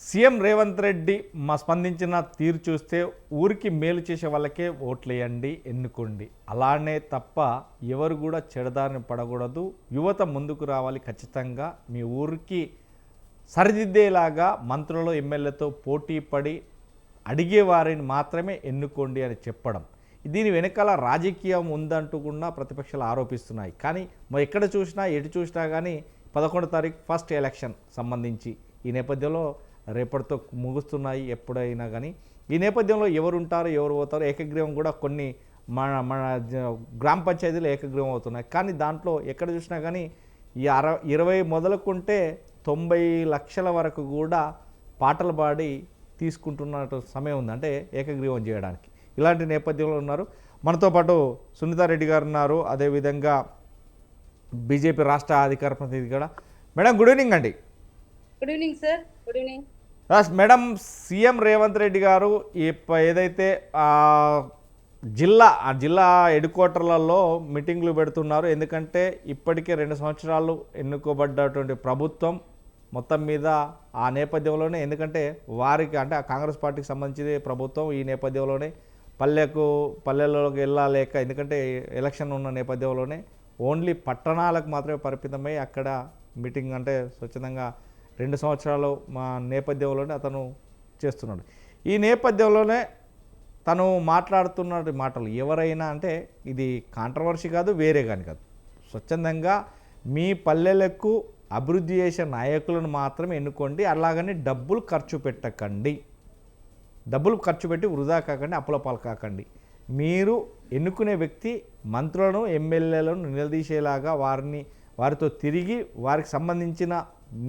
CM Revanth Reddy స్పందించిన తీరు చూస్తే ఊరికి మేలు చేసే వాళ్ళకే ఓట్లేయండి, ఎన్నుకోండి. అలానే తప్ప ఎవరు కూడా చెడదారిని పడకూడదు. యువత ముందుకు రావాలి, ఖచ్చితంగా మీ ఊరికి సరిదిద్దేలాగా మంత్రులు ఎమ్మెల్యేతో పోటీ పడి అడిగే వారిని మాత్రమే ఎన్నుకోండి అని చెప్పడం. దీని వెనకాల రాజకీయం ఉందంటూ కూడా ప్రతిపక్షాలు ఆరోపిస్తున్నాయి. కానీ ఎక్కడ చూసినా ఎటు చూసినా కానీ 11వ తారీఖు ఫస్ట్ ఎలక్షన్ సంబంధించి ఈ నేపథ్యంలో రేపటితో ముగుస్తున్నాయి ఎప్పుడైనా కానీ. ఈ నేపథ్యంలో ఎవరు ఉంటారు, ఎవరు పోతారు, ఏకగ్రీవం కూడా కొన్ని మన మన గ్రామ పంచాయతీలు ఏకగ్రీవం అవుతున్నాయి. కానీ దాంట్లో ఎక్కడ చూసినా కానీ ఈ 20 మొదలుకుంటే 90 లక్షల వరకు కూడా పాటలు పాడి తీసుకుంటున్న సమయం ఉంది, అంటే ఏకగ్రీవం చేయడానికి. ఇలాంటి నేపథ్యంలో ఉన్నారు. మనతో పాటు సునీతారెడ్డి గారు ఉన్నారు, అదేవిధంగా బీజేపీ రాష్ట్ర అధికార ప్రతినిధి కూడా. మేడం, గుడ్ ఈవినింగ్ అండి. Good evening sir. Good evening madam, CM Revanth Reddy గారు ఏదైతే జిల్లా హెడ్ క్వార్టర్లలో మీటింగ్లు పెడుతున్నారు. ఎందుకంటే ఇప్పటికే 2 సంవత్సరాలు ఎన్నుకోబడ్డటువంటి ప్రభుత్వం మొత్తం మీద ఆ నేపథ్యంలోనే, ఎందుకంటే వారికి అంటే ఆ కాంగ్రెస్ పార్టీకి సంబంధించిన ప్రభుత్వం ఈ నేపథ్యంలోనే పల్లెల్లోకి వెళ్ళలేక, ఎందుకంటే ఎలక్షన్ ఉన్న నేపథ్యంలోనే ఓన్లీ పట్టణాలకు మాత్రమే పరిమితమై అక్కడ మీటింగ్ అంటే స్వచ్ఛందంగా 2 సంవత్సరాలు మా నేపథ్యంలోనే అతను చేస్తున్నాడు. ఈ నేపథ్యంలోనే తను మాట్లాడుతున్న మాటలు ఎవరైనా అంటే ఇది కాంట్రవర్సీ కాదు, వేరే కానీ కాదు. స్వచ్ఛందంగా మీ పల్లెలకు అభివృద్ధి చేసే నాయకులను మాత్రమే ఎన్నుకోండి, అలాగని డబ్బులు ఖర్చు పెట్టకండి, డబ్బులు ఖర్చు పెట్టి వృధా కాకండి, అప్పుల పాలు కాకండి. మీరు ఎన్నుకునే వ్యక్తి మంత్రులను ఎమ్మెల్యేలను నిలదీసేలాగా వారితో తిరిగి వారికి సంబంధించిన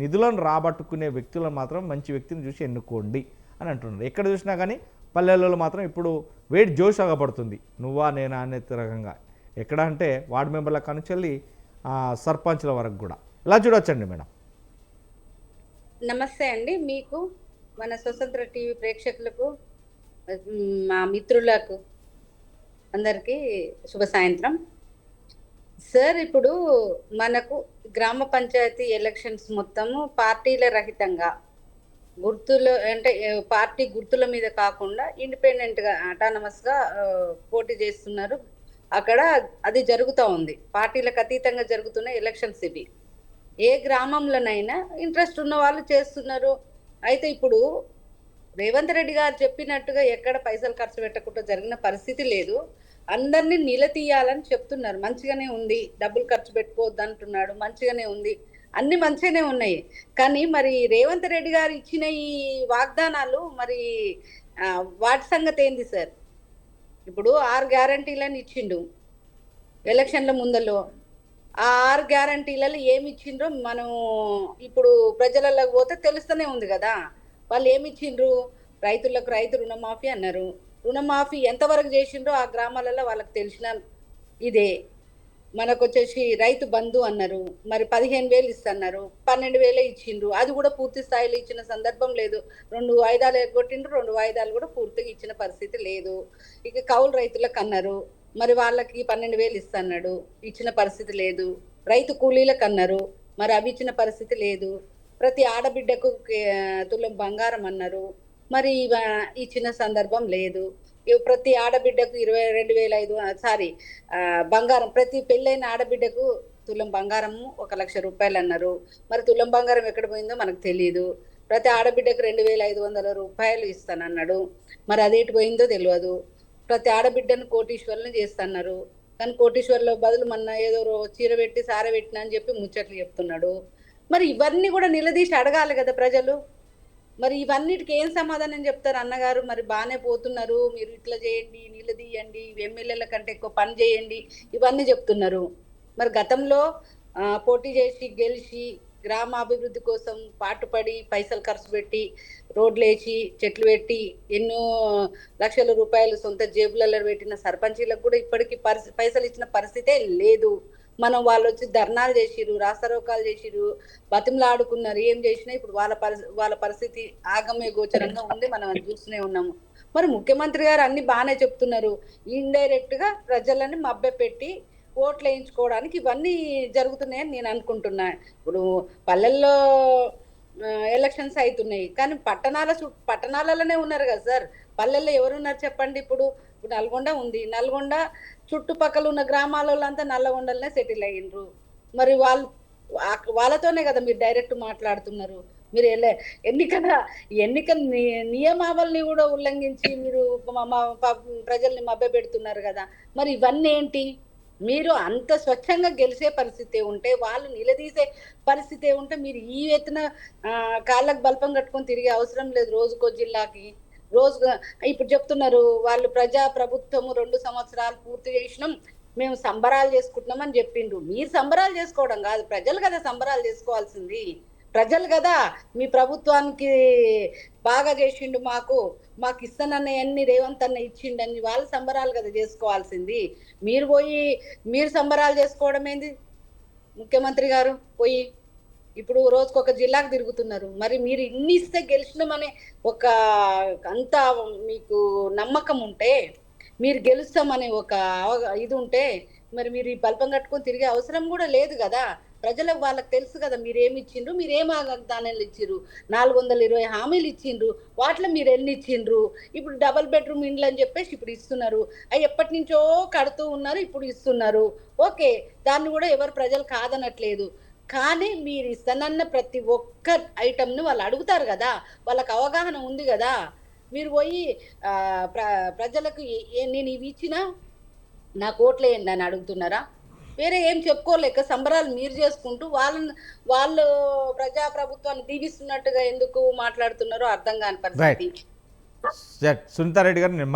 నిధులను రాబట్టుకునే వ్యక్తులను మాత్రం మంచి వ్యక్తిని చూసి ఎన్నుకోండి అని అంటున్నారు. ఎక్కడ చూసినా కానీ పల్లెలలో మాత్రం ఇప్పుడు వేడి జోషాగపడుతుంది, నువ్వా నేనా అనే రకంగా. ఎక్కడ అంటే వార్డు మెంబర్ల కానించి సర్పంచ్ల వరకు కూడా. ఇలా చూడొచ్చండి మేడం. నమస్తే అండి. మీకు, మన స్వతంత్ర టీవీ ప్రేక్షకులకు, మా మిత్రులకు అందరికీ శుభ సాయంత్రం. సార్, ఇప్పుడు మనకు గ్రామ పంచాయతీ ఎలక్షన్స్ మొత్తము పార్టీల రహితంగా గుర్తులు అంటే పార్టీ గుర్తుల మీద కాకుండా ఇండిపెండెంట్గా అటానమస్గా పోటీ చేస్తున్నారు. అక్కడ అది జరుగుతూ ఉంది. పార్టీలకు అతీతంగా జరుగుతున్న ఎలక్షన్స్ ఇవి. ఏ గ్రామంలోనైనా ఇంట్రెస్ట్ ఉన్న వాళ్ళు చేస్తున్నారు. అయితే ఇప్పుడు రేవంత్ రెడ్డి గారు చెప్పినట్టుగా ఎక్కడ పైసలు ఖర్చు పెట్టకుండా జరిగిన పరిస్థితి లేదు. అందరినీ నిలదీయాలని చెప్తున్నారు. మంచిగానే ఉంది, డబ్బులు ఖర్చు పెట్టుకోవద్దు అంటున్నాడు, మంచిగానే ఉంది, అన్ని మంచిగానే ఉన్నాయి. కానీ మరి రేవంత్ రెడ్డి గారు ఇచ్చిన ఈ వాగ్దానాలు మరి వాటి సంగతి ఏంది సార్? ఇప్పుడు 6 గ్యారంటీలను ఇచ్చిండు ఎలక్షన్ల ముందలో. ఆ 6 గ్యారంటీలలో ఏమి ఇచ్చిండ్రో మనం ఇప్పుడు ప్రజలకు పోతే తెలుస్తూనే ఉంది కదా. వాళ్ళు ఏమి ఇచ్చిండ్రు? రైతులకు రైతు రుణమాఫీ అన్నారు. రుణమాఫీ ఎంతవరకు చేసిండ్రో ఆ గ్రామాలలో వాళ్ళకి తెలిసిన ఇదే. మనకు వచ్చేసి రైతు బంధు అన్నారు, మరి 15,000 ఇస్తున్నారు, 12,000 ఇచ్చిండ్రు. అది కూడా పూర్తి స్థాయిలో ఇచ్చిన సందర్భం లేదు. 2 వాయిదాలు ఎగ్గొట్టిండ్రు, 2 వాయిదాలు కూడా పూర్తిగా ఇచ్చిన పరిస్థితి లేదు. ఇక కౌలు రైతులకు అన్నారు, మరి వాళ్ళకి 12,000 ఇస్తున్నాడు, ఇచ్చిన పరిస్థితి లేదు. రైతు కూలీలకు అన్నారు, మరి అవి ఇచ్చిన పరిస్థితి లేదు. ప్రతి ఆడబిడ్డకు తులం బంగారం అన్నారు, మరి ఇచ్చిన సందర్భం లేదు. ప్రతి ఆడబిడ్డకు 22,500 బంగారం, ప్రతి పెళ్ళైన ఆడబిడ్డకు తులం బంగారము 1,00,000 రూపాయలు అన్నారు. మరి తులం బంగారం ఎక్కడ పోయిందో మనకు తెలియదు. ప్రతి ఆడబిడ్డకు 2,500 రూపాయలు ఇస్తానన్నాడు, మరి అదేటి పోయిందో తెలియదు. ప్రతి ఆడబిడ్డను కోటీశ్వరులను చేస్తున్నారు, కానీ కోటీశ్వరుల బదులు మన ఏదో చీర పెట్టి సార పెట్టినా అని చెప్పి ముచ్చట్లు చెప్తున్నాడు. మరి ఇవన్నీ కూడా నిలదీసి అడగాలి కదా ప్రజలు. మరి ఇవన్నిటికి ఏం సమాధానం చెప్తారు అన్నగారు? మరి బాగానే పోతున్నారు, మీరు ఇట్లా చేయండి, నిలదీయండి, ఎమ్మెల్యేల కంటే ఎక్కువ పని చేయండి, ఇవన్నీ చెప్తున్నారు. మరి గతంలో పోటీ చేసి గెలిచి గ్రామ అభివృద్ధి కోసం పాటుపడి పైసలు ఖర్చు పెట్టి రోడ్లు వేసి చెట్లు పెట్టి ఎన్నో లక్షల రూపాయలు సొంత జేబులలో పెట్టిన సర్పంచీలకు కూడా ఇప్పటికీ పైసలు ఇచ్చిన పరిస్థితే లేదు. మనం వాళ్ళు వచ్చి ధర్నాలు చేసిరు, రాస్తారోకాలు చేసిరు, బతిమలు ఆడుకున్నారు, ఏం చేసినా ఇప్పుడు వాళ్ళ పరిస్థితి ఆగమ్య గోచరంగా ఉంది. మనం అది చూస్తూనే ఉన్నాము. మరి ముఖ్యమంత్రి గారు అన్ని బాగానే చెప్తున్నారు, ఇండైరెక్ట్ గా ప్రజలని మభ్యపెట్టి ఓట్లు వేయించుకోవడానికి ఇవన్నీ జరుగుతున్నాయని నేను అనుకుంటున్నా. ఇప్పుడు పల్లెల్లో ఎలక్షన్స్ అవుతున్నాయి. కానీ పట్టణాలలోనే ఉన్నారు కదా సార్. పల్లెల్లో ఎవరున్నారు చెప్పండి? ఇప్పుడు నల్గొండ ఉంది. నల్గొండ చుట్టుపక్కల ఉన్న గ్రామాలంతా నల్లగొండలనే సెటిల్ అయ్యిండ్రు. మరి వాళ్ళతోనే కదా మీరు డైరెక్ట్ మాట్లాడుతున్నారు. మీరు ఎన్నికల నియమావళిని కూడా ఉల్లంఘించి మీరు ప్రజల్ని మభ్యపెడుతున్నారు కదా. మరి ఇవన్నీ ఏంటి? మీరు అంత స్వచ్ఛంగా గెలిచే పరిస్థితి ఉంటే, వాళ్ళు నిలదీసే పరిస్థితి ఉంటే, మీరు ఈ ఎత్తున కాళ్ళకు బల్పం కట్టుకొని తిరిగే అవసరం లేదు. రోజుకో జిల్లాకి రోజుగా ఇప్పుడు చెప్తున్నారు వాళ్ళు ప్రభుత్వము 2 సంవత్సరాలు పూర్తి చేసినాం, మేము సంబరాలు చేసుకుంటున్నాం అని చెప్పిండ్రు. మీరు సంబరాలు చేసుకోవడం కాదు, ప్రజలు కదా సంబరాలు చేసుకోవాల్సింది. ప్రజలు కదా మీ ప్రభుత్వానికి బాగా చేసిండు, మాకు ఇస్తానన్నయన్ని రేవంత్ అన్న ఇచ్చిండని వాళ్ళు సంబరాలు కదా చేసుకోవాల్సింది. మీరు సంబరాలు చేసుకోవడం ఏంది? ముఖ్యమంత్రి గారు పోయి ఇప్పుడు రోజుకొక జిల్లాకు తిరుగుతున్నారు. మరి మీరు ఇన్ని ఇస్తే గెలిచినామనే ఒక అంత మీకు నమ్మకం ఉంటే, మీరు గెలుస్తామనే ఒక ఇది ఉంటే, మరి మీరు ఈ బల్పం కట్టుకొని తిరిగే అవసరం కూడా లేదు కదా. ప్రజలకు వాళ్ళకి తెలుసు కదా మీరేమి ఇచ్చిండ్రు, మీరేం వాగ్దానాలు ఇచ్చిండ్రు. 420 హామీలు ఇచ్చిండ్రు, వాటిలో మీరు ఎన్ని ఇచ్చిండ్రు. ఇప్పుడు డబుల్ బెడ్రూమ్ ఇండ్లు అని చెప్పేసి ఇప్పుడు ఇస్తున్నారు. అవి ఎప్పటి నుంచో కడుతూ ఉన్నారు, ఇప్పుడు ఇస్తున్నారు. ఓకే, దాన్ని కూడా ఎవరు ప్రజలు కాదనట్లేదు. కానీ మీరు ఇస్తానన్న ప్రతి ఒక్క ఐటమ్ని వాళ్ళు అడుగుతారు కదా, వాళ్ళకి అవగాహన ఉంది కదా. మీరు పోయి ప్రజలకు నేను ఇవి ఇచ్చినా నాకు ఓట్లేయండి అని అడుగుతున్నారా? వేరే ఏం చెప్పుకోలేక సంబరాలు మీరు చేసుకుంటూ వాళ్ళు ప్రజాప్రభుత్వాన్ని దీవిస్తున్నట్టుగా ఎందుకు మాట్లాడుతున్నారో అర్థం కాని పరిస్థితి. సునీతారెడ్డి గారు, నేను